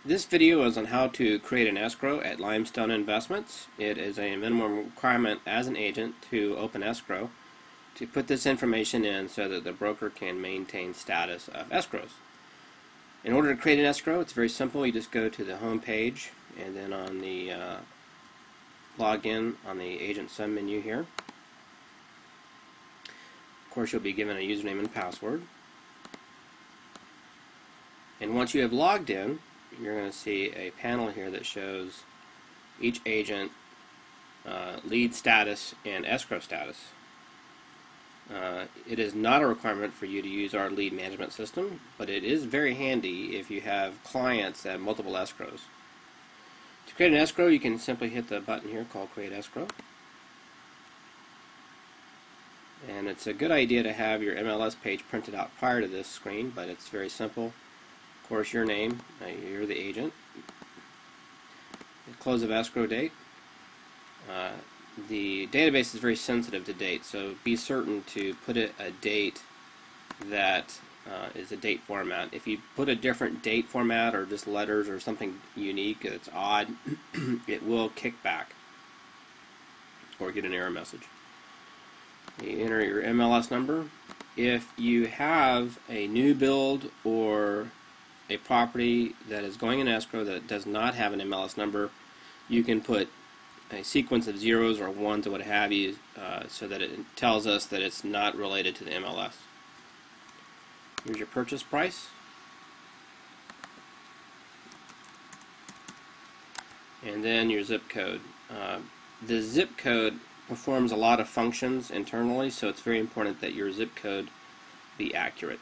This video is on how to create an escrow at Limestone Investments. It is a minimum requirement as an agent to open escrow to put this information in so that the broker can maintain status of escrows. In order to create an escrow, it's very simple. You just go to the home page and then on the login on the agent submenu here. Of course, you'll be given a username and password. And once you have logged in, you're going to see a panel here that shows each agent lead status and escrow status. It is not a requirement for you to use our lead management system, but it is very handy if you have clients that have multiple escrows. To create an escrow, you can simply hit the button here called Create Escrow. And it's a good idea to have your MLS page printed out prior to this screen, but it's very simple. Of course, your name, you're the agent. The close of escrow date. The database is very sensitive to date, so be certain to put a date that is a date format. If you put a different date format or just letters or something unique that's odd, it will kick back or get an error message. You enter your MLS number. If you have a new build or a property that is going in escrow that does not have an MLS number, you can put a sequence of zeros or ones or what have you so that it tells us that it's not related to the MLS. Here's your purchase price. And then your zip code. The zip code performs a lot of functions internally, so it's very important that your zip code be accurate.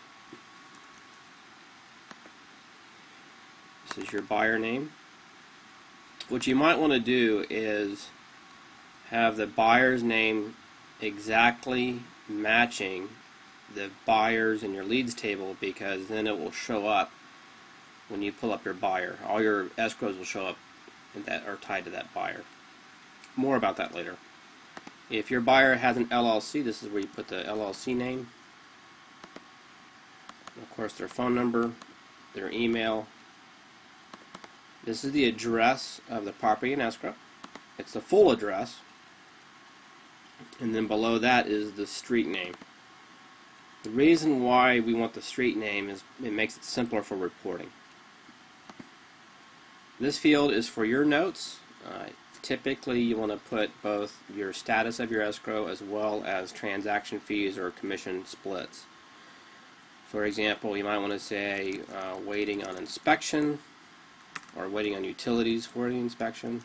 This is your buyer name. What you might want to do is have the buyer's name exactly matching the buyers in your leads table, because then it will show up when you pull up your buyer. All your escrows will show up that are tied to that buyer. More about that later. If your buyer has an LLC, this is where you put the LLC name. And of course, their phone number, their email. This is the address of the property in escrow. It's the full address. And then below that is the street name. The reason why we want the street name is it makes it simpler for reporting. This field is for your notes. Typically, you want to put both your status of your escrow as well as transaction fees or commission splits. For example, you might want to say waiting on inspection, or waiting on utilities for the inspection.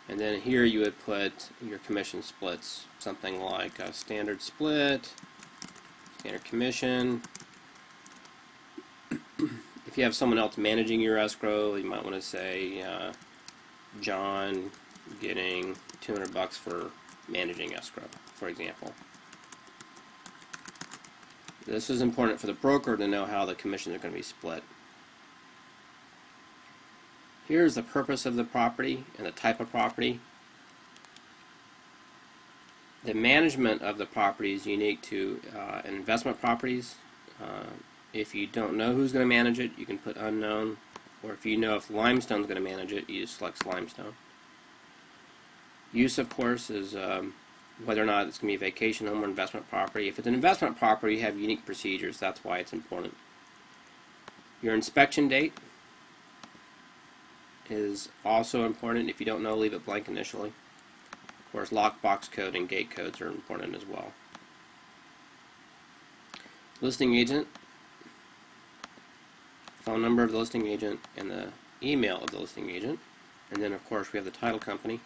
And then here you would put your commission splits, something like a standard split, standard commission. If you have someone else managing your escrow, you might want to say John getting $200 for managing escrow, for example. This is important for the broker to know how the commissions are going to be split. Here's the purpose of the property and the type of property. The management of the property is unique to investment properties. If you don't know who's going to manage it, you can put unknown. Or if you know if Limestone is going to manage it, you just select Limestone. Use, of course, is whether or not it's going to be a vacation home or investment property. If it's an investment property, you have unique procedures. That's why it's important. Your inspection date is also important. If you don't know, leave it blank initially. Of course, lockbox code and gate codes are important as well. Listing agent, phone number of the listing agent, and the email of the listing agent. And then, of course, we have the title company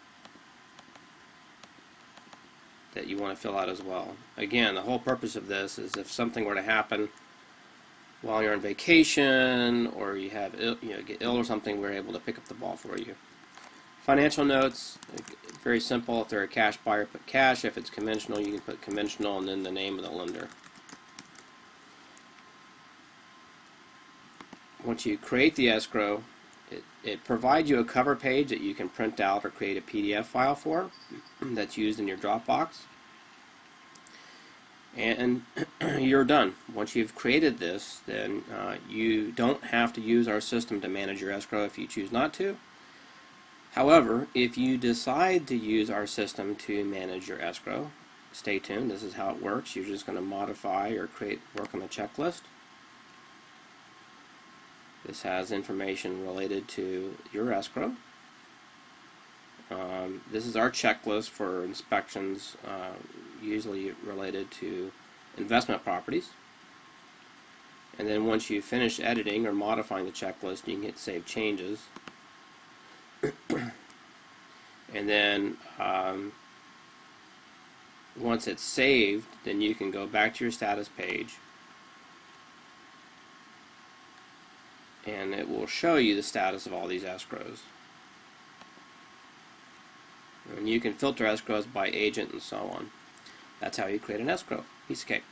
that you want to fill out as well. Again, the whole purpose of this is if something were to happen while you're on vacation or you have get ill or something, we're able to pick up the ball for you. Financial notes, very simple. If they're a cash buyer, put cash. If it's conventional, you can put conventional and then the name of the lender. Once you create the escrow, it provides you a cover page that you can print out or create a PDF file for that's used in your Dropbox. and you're done. Once you've created this, then you don't have to use our system to manage your escrow if you choose not to. However, if you decide to use our system to manage your escrow, stay tuned. This is how it works. You're just going to modify or work on the checklist. This has information related to your escrow. This is our checklist for inspections, usually related to investment properties. And then once you finish editing or modifying the checklist, you can hit Save Changes. And then once it's saved, then you can go back to your status page, and it will show you the status of all these escrows. And you can filter escrows by agent and so on. That's how you create an escrow. Piece of cake.